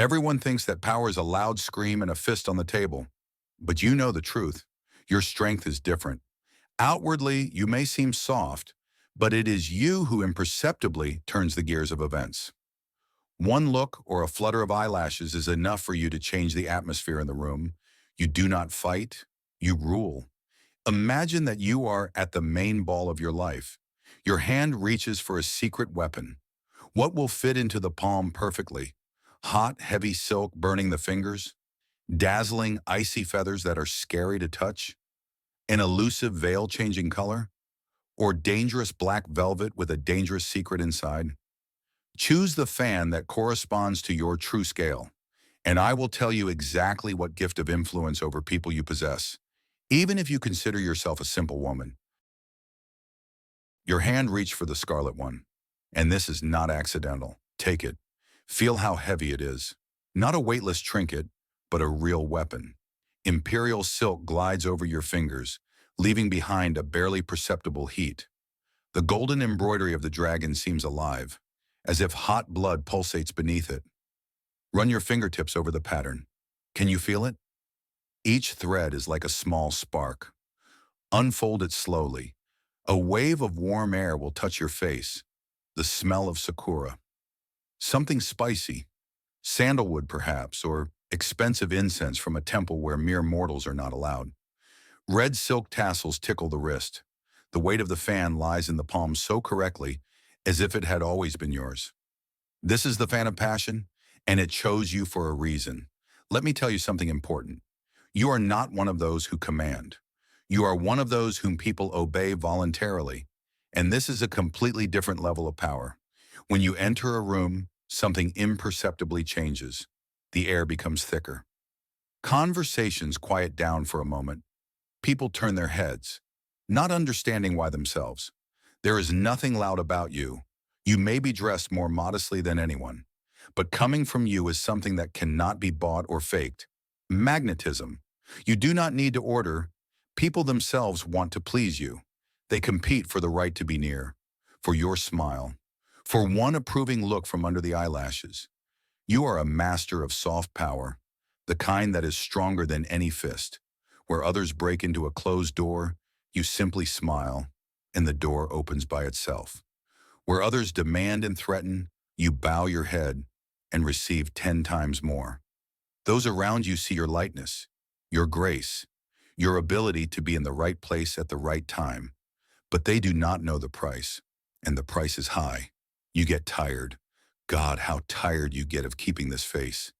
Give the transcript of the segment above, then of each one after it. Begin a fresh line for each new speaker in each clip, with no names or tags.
Everyone thinks that power is a loud scream and a fist on the table. But you know the truth. Your strength is different. Outwardly, you may seem soft, but it is you who imperceptibly turns the gears of events. One look or a flutter of eyelashes is enough for you to change the atmosphere in the room. You do not fight, you rule. Imagine that you are at the main ball of your life. Your hand reaches for a secret weapon. What will fit into the palm perfectly? Hot, heavy silk burning the fingers? Dazzling, icy feathers that are scary to touch? An elusive veil changing color? Or dangerous black velvet with a dangerous secret inside? Choose the fan that corresponds to your true scale, and I will tell you exactly what gift of influence over people you possess. Even if you consider yourself a simple woman, your hand reached for the scarlet one, and this is not accidental. Take it. Feel how heavy it is. Not a weightless trinket, but a real weapon. Imperial silk glides over your fingers, leaving behind a barely perceptible heat. The golden embroidery of the dragon seems alive, as if hot blood pulsates beneath it. Run your fingertips over the pattern. Can you feel it? Each thread is like a small spark. Unfold it slowly. A wave of warm air will touch your face, the smell of sakura. Something spicy, sandalwood perhaps, or expensive incense from a temple where mere mortals are not allowed. Red silk tassels tickle the wrist. The weight of the fan lies in the palm so correctly, as if it had always been yours. This is the fan of passion, and it chose you for a reason. Let me tell you something important. You are not one of those who command. You are one of those whom people obey voluntarily, and this is a completely different level of power. When you enter a room, something imperceptibly changes. The air becomes thicker. Conversations quiet down for a moment. People turn their heads, not understanding why themselves. There is nothing loud about you. You may be dressed more modestly than anyone, but coming from you is something that cannot be bought or faked. Magnetism. You do not need to order. People themselves want to please you. They compete for the right to be near, for your smile, for one approving look from under the eyelashes. You are a master of soft power, the kind that is stronger than any fist. Where others break into a closed door, you simply smile, and the door opens by itself. Where others demand and threaten, you bow your head and receive 10 times more. Those around you see your lightness, your grace, your ability to be in the right place at the right time. But they do not know the price, and the price is high. You get tired. God, how tired you get of keeping this face,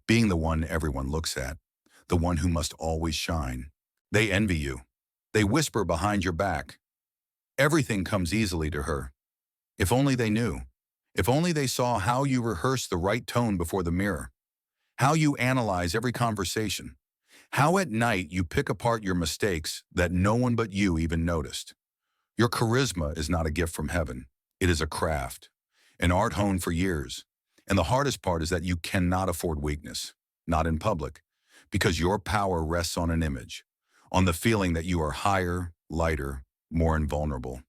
being the one everyone looks at, the one who must always shine. They envy you. They whisper behind your back. Everything comes easily to her. If only they knew. If only they saw how you rehearse the right tone before the mirror, how you analyze every conversation, how at night you pick apart your mistakes that no one but you even noticed. Your charisma is not a gift from heaven. It is a craft, an art honed for years. And the hardest part is that you cannot afford weakness, not in public, because your power rests on an image, on the feeling that you are higher, lighter, more invulnerable.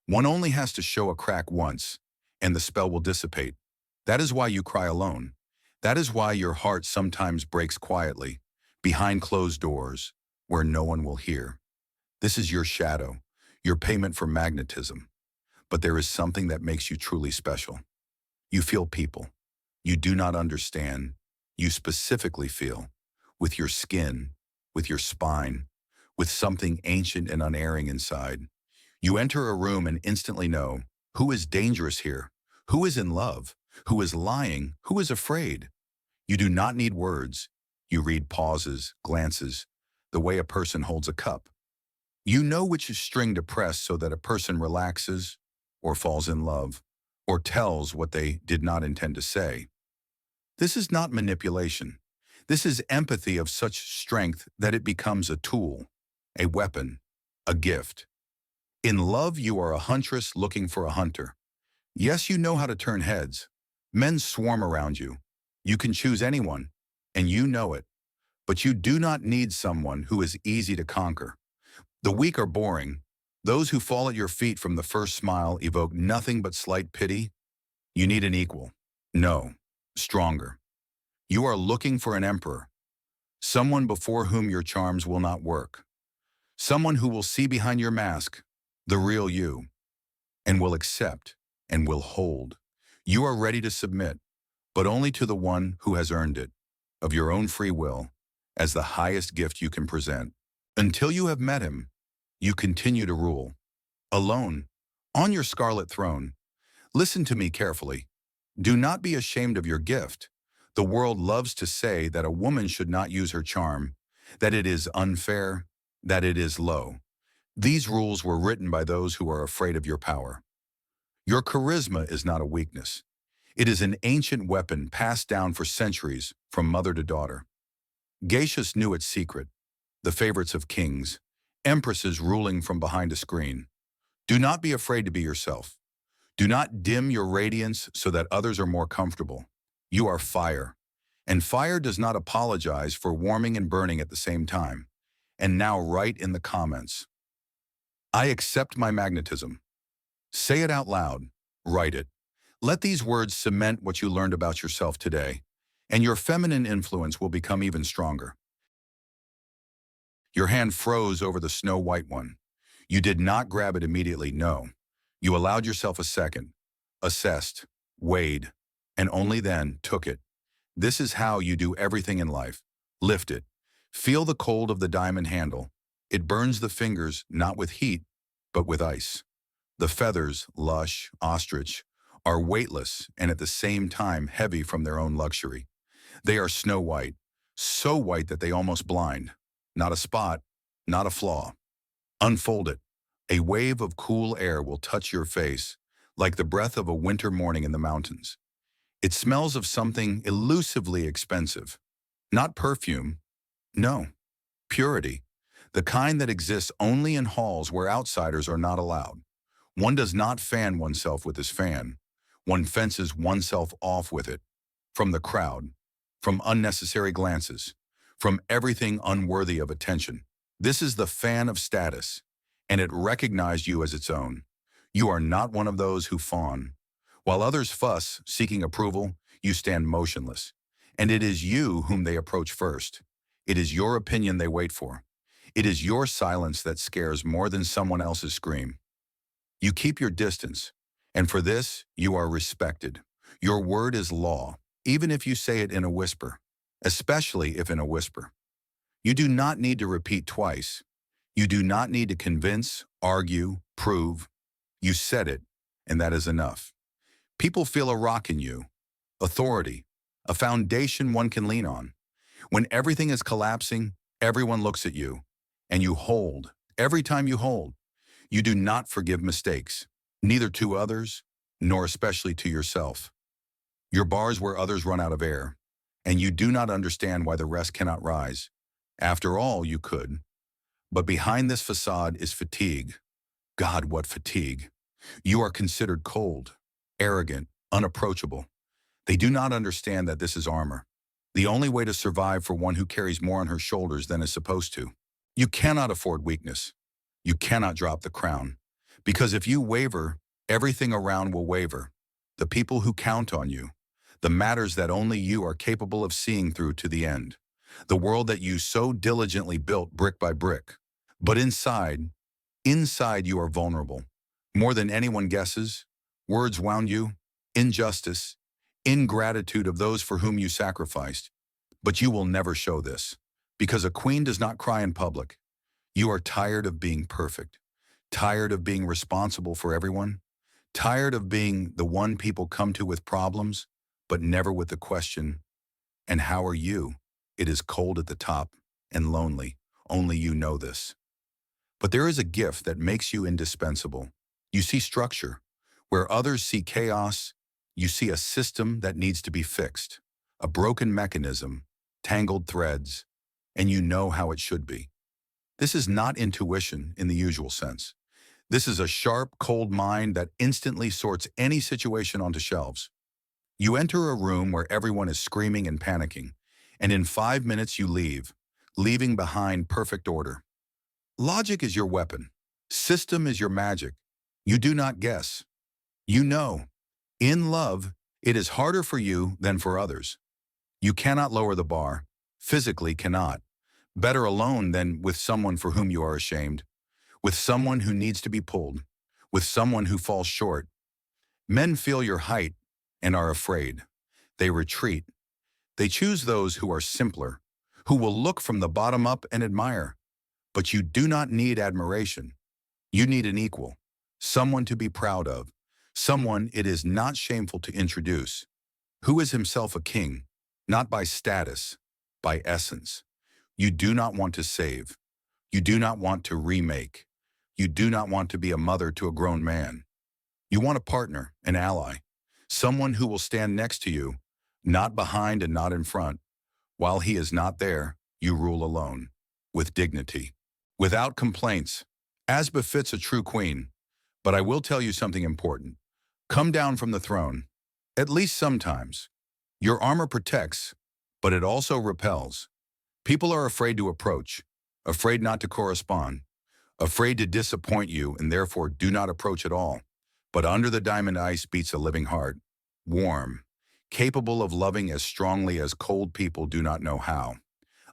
One only has to show a crack once, and the spell will dissipate. That is why you cry alone. That is why your heart sometimes breaks quietly, behind closed doors, where no one will hear. This is your shadow, your payment for magnetism. But there is something that makes you truly special. You feel people. You do not understand. You specifically feel. With your skin, with your spine, with something ancient and unerring inside. You enter a room and instantly know who is dangerous here, who is in love, who is lying, who is afraid. You do not need words. You read pauses, glances, the way a person holds a cup. You know which string to press so that a person relaxes or falls in love or tells what they did not intend to say. This is not manipulation. This is empathy of such strength that it becomes a tool, a weapon, a gift. In love, you are a huntress looking for a hunter. Yes, you know how to turn heads. Men swarm around you. You can choose anyone, and you know it. But you do not need someone who is easy to conquer. The weak are boring. Those who fall at your feet from the first smile evoke nothing but slight pity. You need an equal. No, stronger. You are looking for an emperor, someone before whom your charms will not work, someone who will see behind your mask, the real you, and will accept and will hold. You are ready to submit, but only to the one who has earned it, of your own free will, as the highest gift you can present. Until you have met him, you continue to rule, alone, on your scarlet throne. Listen to me carefully. Do not be ashamed of your gift. The world loves to say that a woman should not use her charm, that it is unfair, that it is low. These rules were written by those who are afraid of your power. Your charisma is not a weakness. It is an ancient weapon passed down for centuries from mother to daughter. Geishas knew its secret, the favorites of kings, empresses ruling from behind a screen. Do not be afraid to be yourself. Do not dim your radiance so that others are more comfortable. You are fire, and fire does not apologize for warming and burning at the same time. And now write in the comments, I accept my magnetism. Say it out loud. Write it. Let these words cement what you learned about yourself today, and your feminine influence will become even stronger. Your hand froze over the snow-white one. You did not grab it immediately, no. You allowed yourself a second, assessed, weighed, and only then took it. This is how you do everything in life. Lift it. Feel the cold of the diamond handle. It burns the fingers not with heat, but with ice. The feathers, lush, ostrich, are weightless and at the same time heavy from their own luxury. They are snow white, so white that they almost blind. Not a spot, not a flaw. Unfold it. A wave of cool air will touch your face, like the breath of a winter morning in the mountains. It smells of something elusively expensive. Not perfume. No. Purity. The kind that exists only in halls where outsiders are not allowed. One does not fan oneself with his fan. One fences oneself off with it. From the crowd. From unnecessary glances. From everything unworthy of attention. This is the fan of status, and it recognized you as its own. You are not one of those who fawn. While others fuss, seeking approval, you stand motionless. And it is you whom they approach first. It is your opinion they wait for. It is your silence that scares more than someone else's scream. You keep your distance, and for this, you are respected. Your word is law, even if you say it in a whisper, especially if in a whisper. You do not need to repeat twice. You do not need to convince, argue, prove. You said it, and that is enough. People feel a rock in you, authority, a foundation one can lean on. When everything is collapsing, everyone looks at you, and you hold. Every time you hold, you do not forgive mistakes, neither to others, nor especially to yourself. Your bars where others run out of air, and you do not understand why the rest cannot rise. After all, you could. But behind this facade is fatigue. God, what fatigue. You are considered cold, arrogant, unapproachable. They do not understand that this is armor. The only way to survive for one who carries more on her shoulders than is supposed to. You cannot afford weakness. You cannot drop the crown. Because if you waver, everything around will waver. The people who count on you. The matters that only you are capable of seeing through to the end. The world that you so diligently built brick by brick. But inside you are vulnerable. More than anyone guesses, words wound you, injustice, ingratitude of those for whom you sacrificed. But you will never show this, because a queen does not cry in public. You are tired of being perfect, tired of being responsible for everyone, tired of being the one people come to with problems, but never with the question, and how are you? It is cold at the top and lonely. Only you know this. But there is a gift that makes you indispensable. You see structure. Where others see chaos, you see a system that needs to be fixed, a broken mechanism, tangled threads, and you know how it should be. This is not intuition in the usual sense. This is a sharp, cold mind that instantly sorts any situation onto shelves. You enter a room where everyone is screaming and panicking, and in 5 minutes you leave, leaving behind perfect order. Logic is your weapon. System is your magic. You do not guess. You know. In love, it is harder for you than for others. You cannot lower the bar, physically cannot. Better alone than with someone for whom you are ashamed, with someone who needs to be pulled, with someone who falls short. Men feel your height and are afraid. They retreat. They choose those who are simpler, who will look from the bottom up and admire. But you do not need admiration. You need an equal, someone to be proud of, someone it is not shameful to introduce, who is himself a king, not by status, by essence. You do not want to save. You do not want to remake. You do not want to be a mother to a grown man. You want a partner, an ally, someone who will stand next to you, not behind and not in front. While he is not there, you rule alone, with dignity, without complaints, as befits a true queen. But I will tell you something important. Come down from the throne, at least sometimes. Your armor protects, but it also repels. People are afraid to approach, afraid not to correspond, afraid to disappoint you and therefore do not approach at all. But under the diamond ice beats a living heart, warm, capable of loving as strongly as cold people do not know how.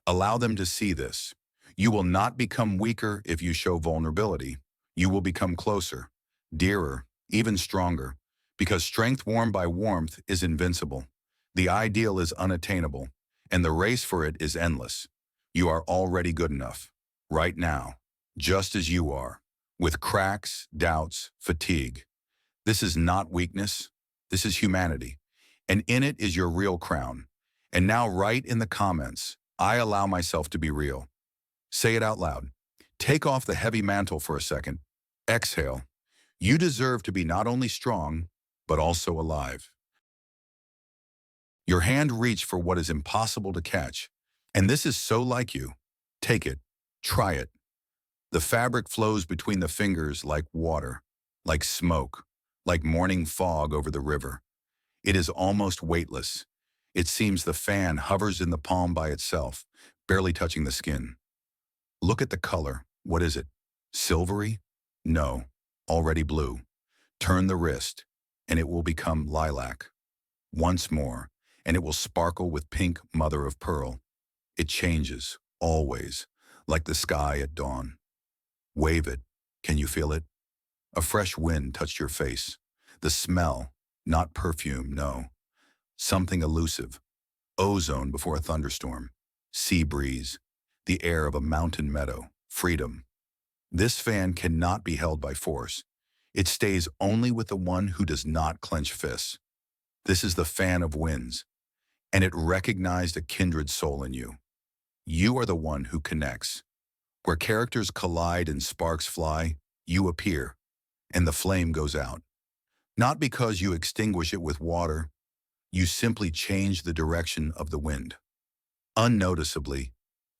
Allow them to see this. You will not become weaker if you show vulnerability. You will become closer, dearer, even stronger, because strength warmed by warmth is invincible. The ideal is unattainable, and the race for it is endless. You are already good enough, right now, just as you are, with cracks, doubts, fatigue. This is not weakness, this is humanity, and in it is your real crown. And now write in the comments, I allow myself to be real. Say it out loud. Take off the heavy mantle for a second. Exhale. You deserve to be not only strong, but also alive. Your hand reached for what is impossible to catch, and this is so like you. Take it. Try it. The fabric flows between the fingers like water, like smoke, like morning fog over the river. It is almost weightless. It seems the fan hovers in the palm by itself, barely touching the skin. Look at the color. What is it? Silvery? No, already blue. Turn the wrist, and it will become lilac. Once more, and it will sparkle with pink mother of pearl. It changes, always, like the sky at dawn. Wave it. Can you feel it? A fresh wind touched your face. The smell, not perfume, no. Something elusive. Ozone before a thunderstorm. Sea breeze. The air of a mountain meadow. Freedom. This fan cannot be held by force. It stays only with the one who does not clench fists. This is the fan of winds, and it recognized a kindred soul in you. You are the one who connects. Where characters collide and sparks fly, you appear, and the flame goes out. Not because you extinguish it with water, you simply change the direction of the wind. Unnoticeably,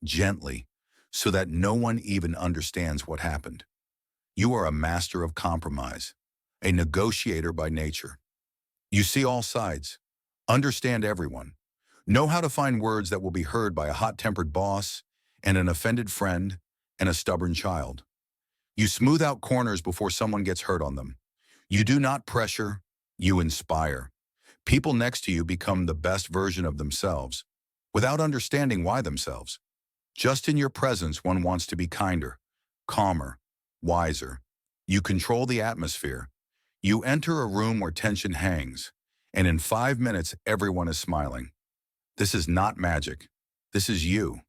gently, so that no one even understands what happened. You are a master of compromise, a negotiator by nature. You see all sides, understand everyone, know how to find words that will be heard by a hot-tempered boss and an offended friend and a stubborn child. You smooth out corners before someone gets hurt on them. You do not pressure, you inspire. People next to you become the best version of themselves, without understanding why themselves. Just in your presence, one wants to be kinder, calmer, wiser. You control the atmosphere. You enter a room where tension hangs, and in 5 minutes, everyone is smiling. This is not magic. This is you.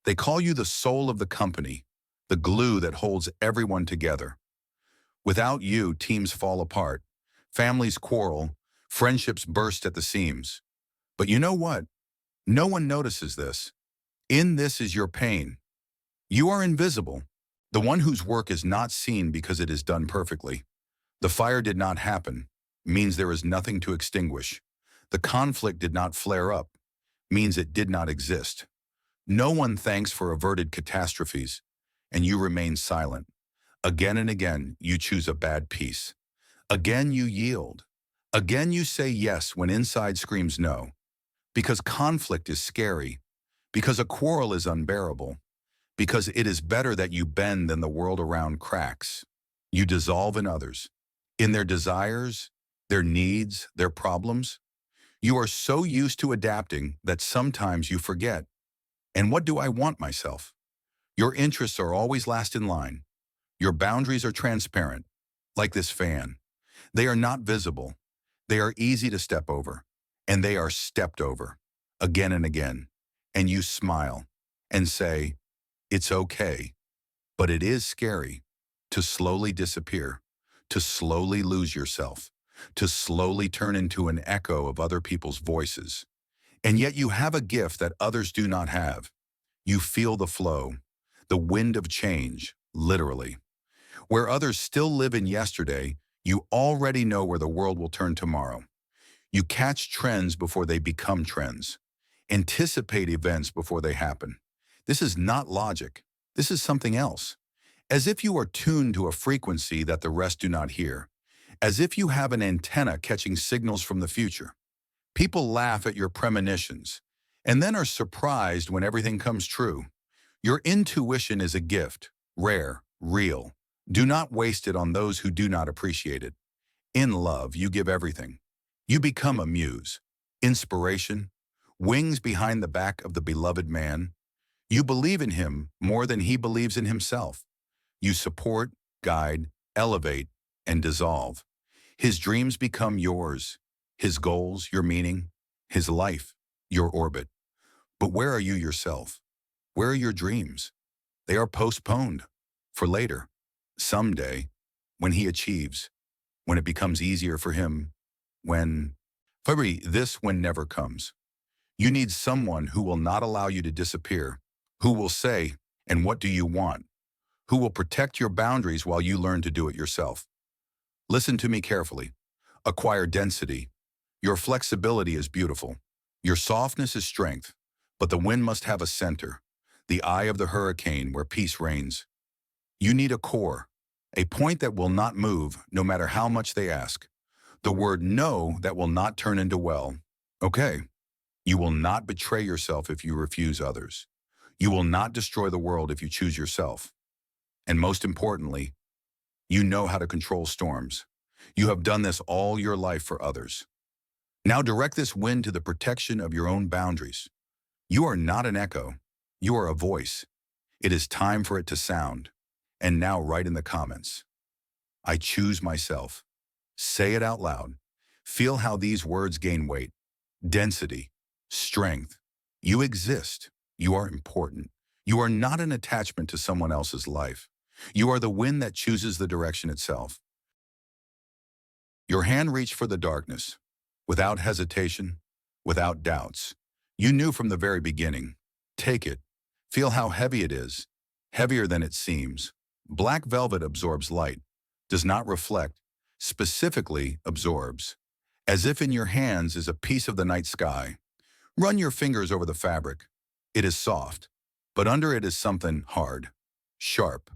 They call you the soul of the company, the glue that holds everyone together. Without you, teams fall apart, families quarrel, friendships burst at the seams. But you know what? No one notices this. In this is your pain. You are invisible, the one whose work is not seen because it is done perfectly. The fire did not happen, means there is nothing to extinguish. The conflict did not flare up, means it did not exist. No one thanks for averted catastrophes, and you remain silent. Again and again, you choose a bad peace. Again, you yield. Again, you say yes when inside screams no. Because conflict is scary. Because a quarrel is unbearable. Because it is better that you bend than the world around cracks. You dissolve in others, in their desires, their needs, their problems. You are so used to adapting that sometimes you forget. And what do I want myself? Your interests are always last in line. Your boundaries are transparent, like this fan. They are not visible. They are easy to step over. And they are stepped over, again and again. And you smile and say, it's okay. But it is scary to slowly disappear, to slowly lose yourself, to slowly turn into an echo of other people's voices. And yet you have a gift that others do not have. You feel the flow, the wind of change, literally. Where others still live in yesterday, you already know where the world will turn tomorrow. You catch trends before they become trends. Anticipate events before they happen. This is not logic. This is something else. As if you are tuned to a frequency that the rest do not hear. As if you have an antenna catching signals from the future. People laugh at your premonitions and then are surprised when everything comes true. Your intuition is a gift, rare, real. Do not waste it on those who do not appreciate it. In love, you give everything. You become a muse, inspiration, wings behind the back of the beloved man. You believe in him more than he believes in himself. You support, guide, elevate, and dissolve. His dreams become yours, his goals, your meaning, his life, your orbit. But where are you yourself? Where are your dreams? They are postponed for later, someday, when he achieves, when it becomes easier for him, when, February, this when never comes. You need someone who will not allow you to disappear, who will say, and what do you want? Who will protect your boundaries while you learn to do it yourself. Listen to me carefully. Acquire density. Your flexibility is beautiful. Your softness is strength, but the wind must have a center, the eye of the hurricane where peace reigns. You need a core, a point that will not move no matter how much they ask. The word no that will not turn into well. Okay. You will not betray yourself if you refuse others. You will not destroy the world if you choose yourself. And most importantly, you know how to control storms. You have done this all your life for others. Now direct this wind to the protection of your own boundaries. You are not an echo. You are a voice. It is time for it to sound. And now write in the comments. I choose myself. Say it out loud. Feel how these words gain weight, density, strength. You exist. You are important. You are not an attachment to someone else's life. You are the wind that chooses the direction itself. Your hand reached for the darkness, without hesitation, without doubts. You knew from the very beginning. Take it. Feel how heavy it is, heavier than it seems. Black velvet absorbs light, does not reflect, specifically absorbs. As if in your hands is a piece of the night sky. Run your fingers over the fabric. It is soft, but under it is something hard, sharp.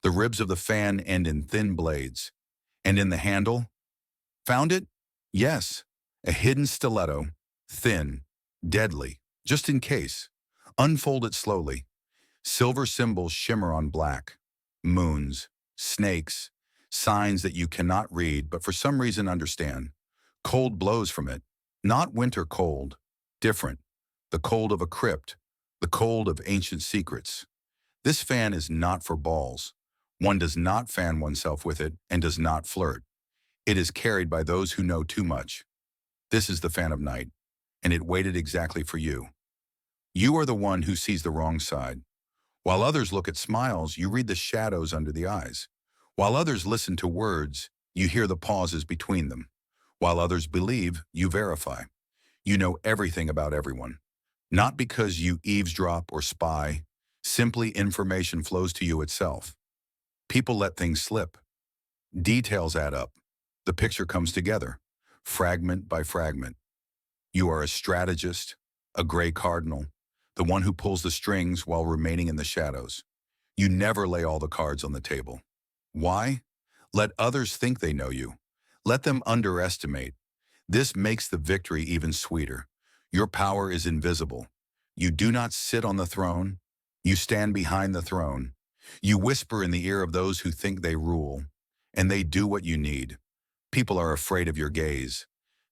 The ribs of the fan end in thin blades. And in the handle? Found it? Yes. A hidden stiletto, thin, deadly, just in case. Unfold it slowly. Silver symbols shimmer on black. Moons, snakes, signs that you cannot read but for some reason understand. Cold blows from it. Not winter cold. Different. The cold of a crypt. The cold of ancient secrets. This fan is not for balls. One does not fan oneself with it and does not flirt. It is carried by those who know too much. This is the fan of night, and it waited exactly for you. You are the one who sees the wrong side. While others look at smiles, you read the shadows under the eyes. While others listen to words, you hear the pauses between them. While others believe, you verify. You know everything about everyone. Not because you eavesdrop or spy, simply information flows to you itself. People let things slip. Details add up. The picture comes together, fragment by fragment. You are a strategist, a gray cardinal, the one who pulls the strings while remaining in the shadows. You never lay all the cards on the table. Why? Let others think they know you. Let them underestimate. This makes the victory even sweeter. Your power is invisible. You do not sit on the throne. You stand behind the throne. You whisper in the ear of those who think they rule, and they do what you need. People are afraid of your gaze.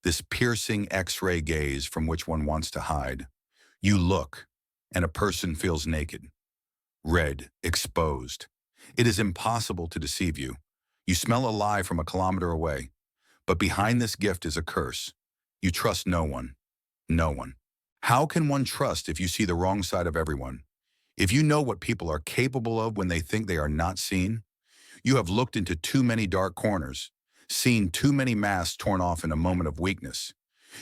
this piercing X-ray gaze from which one wants to hide. You look, and a person feels naked, red, exposed. It is impossible to deceive you. You smell a lie from a kilometer away, but behind this gift is a curse. You trust no one. No one. How can one trust if you see the wrong side of everyone? If you know what people are capable of when they think they are not seen? You have looked into too many dark corners, seen too many masks torn off in a moment of weakness.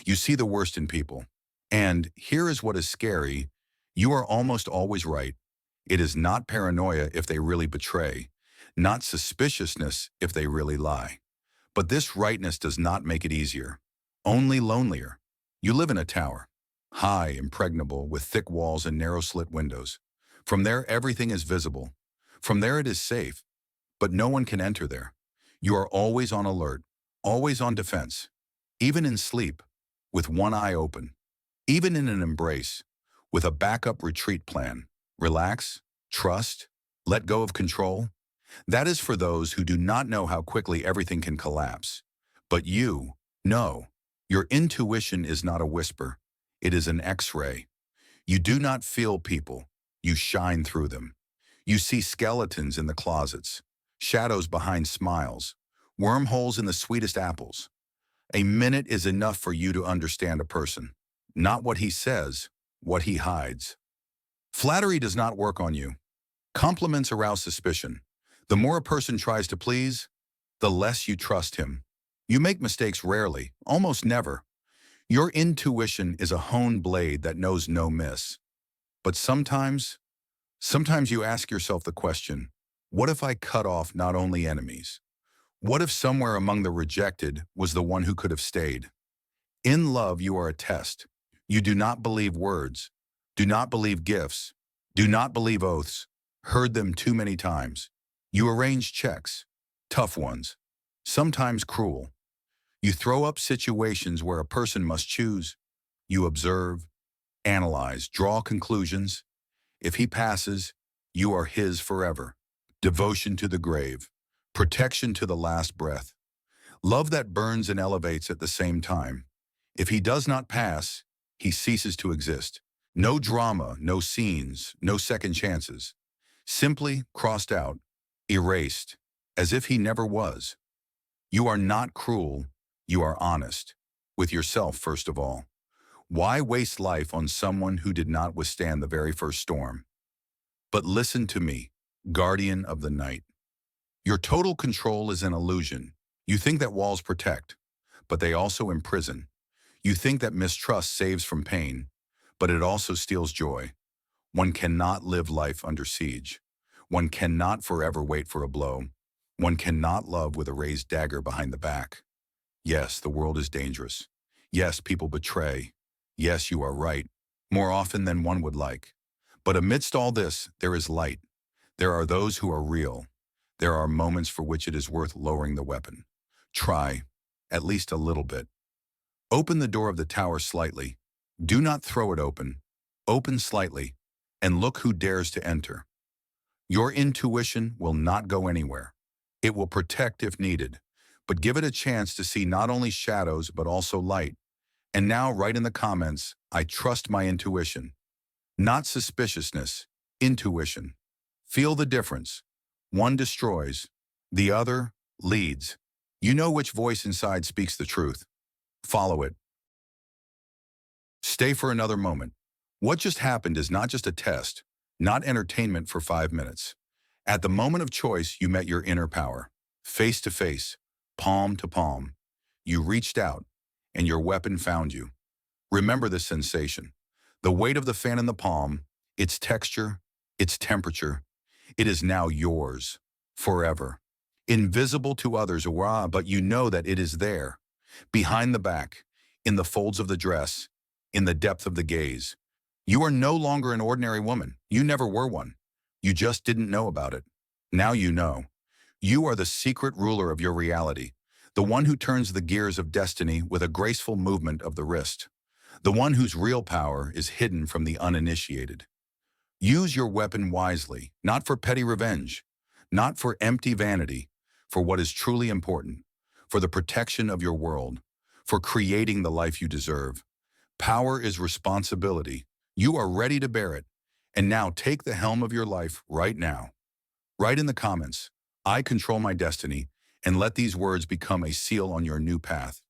You see the worst in people. And here is what is scary. You are almost always right. It is not paranoia if they really betray, not suspiciousness if they really lie. But this rightness does not make it easier, only lonelier. You live in a tower, high, impregnable, with thick walls and narrow slit windows. From there, everything is visible. From there, it is safe. But no one can enter there. You are always on alert, always on defense, even in sleep, with one eye open, even in an embrace, with a backup retreat plan. Relax, trust, let go of control. That is for those who do not know how quickly everything can collapse. But you know. Your intuition is not a whisper. It is an X-ray. You do not feel people. You shine through them. You see skeletons in the closets, shadows behind smiles, wormholes in the sweetest apples. A minute is enough for you to understand a person. Not what he says, what he hides. Flattery does not work on you. Compliments arouse suspicion. The more a person tries to please, the less you trust him. You make mistakes rarely, almost never. Your intuition is a honed blade that knows no miss. But sometimes you ask yourself the question, what if I cut off not only enemies? What if somewhere among the rejected was the one who could have stayed? In love, you are a test. You do not believe words, do not believe gifts, do not believe oaths, heard them too many times. You arrange checks, tough ones, sometimes cruel. You throw up situations where a person must choose. You observe, analyze, draw conclusions. If he passes, you are his forever. Devotion to the grave, protection to the last breath. Love that burns and elevates at the same time. If he does not pass, he ceases to exist. No drama, no scenes, no second chances. Simply crossed out, erased, as if he never was. You are not cruel, you are honest. With yourself, first of all. Why waste life on someone who did not withstand the very first storm? But listen to me, guardian of the night. Your total control is an illusion. You think that walls protect, but they also imprison. You think that mistrust saves from pain, but it also steals joy. One cannot live life under siege. One cannot forever wait for a blow. One cannot love with a raised dagger behind the back. Yes, the world is dangerous. Yes, people betray. Yes, you are right, more often than one would like. But amidst all this, there is light. There are those who are real. There are moments for which it is worth lowering the weapon. Try, at least a little bit. Open the door of the tower slightly. Do not throw it open. Open slightly, and look who dares to enter. Your intuition will not go anywhere. It will protect if needed, but give it a chance to see not only shadows but also light. And now write in the comments, I trust my intuition. Not suspiciousness, intuition. Feel the difference. One destroys, the other leads. You know which voice inside speaks the truth. Follow it. Stay for another moment. What just happened is not just a test, not entertainment for 5 minutes. At the moment of choice, you met your inner power. Face to face, palm to palm. You reached out, and your weapon found you. Remember this sensation. The weight of the fan in the palm, its texture, its temperature. It is now yours, forever. Invisible to others, but you know that it is there. Behind the back, in the folds of the dress, in the depth of the gaze. You are no longer an ordinary woman. You never were one. You just didn't know about it. Now you know. You are the secret ruler of your reality, the one who turns the gears of destiny with a graceful movement of the wrist, the one whose real power is hidden from the uninitiated. Use your weapon wisely, not for petty revenge, not for empty vanity, for what is truly important, for the protection of your world, for creating the life you deserve. Power is responsibility. You are ready to bear it. And now take the helm of your life right now. Write in the comments, "I control my destiny," and let these words become a seal on your new path.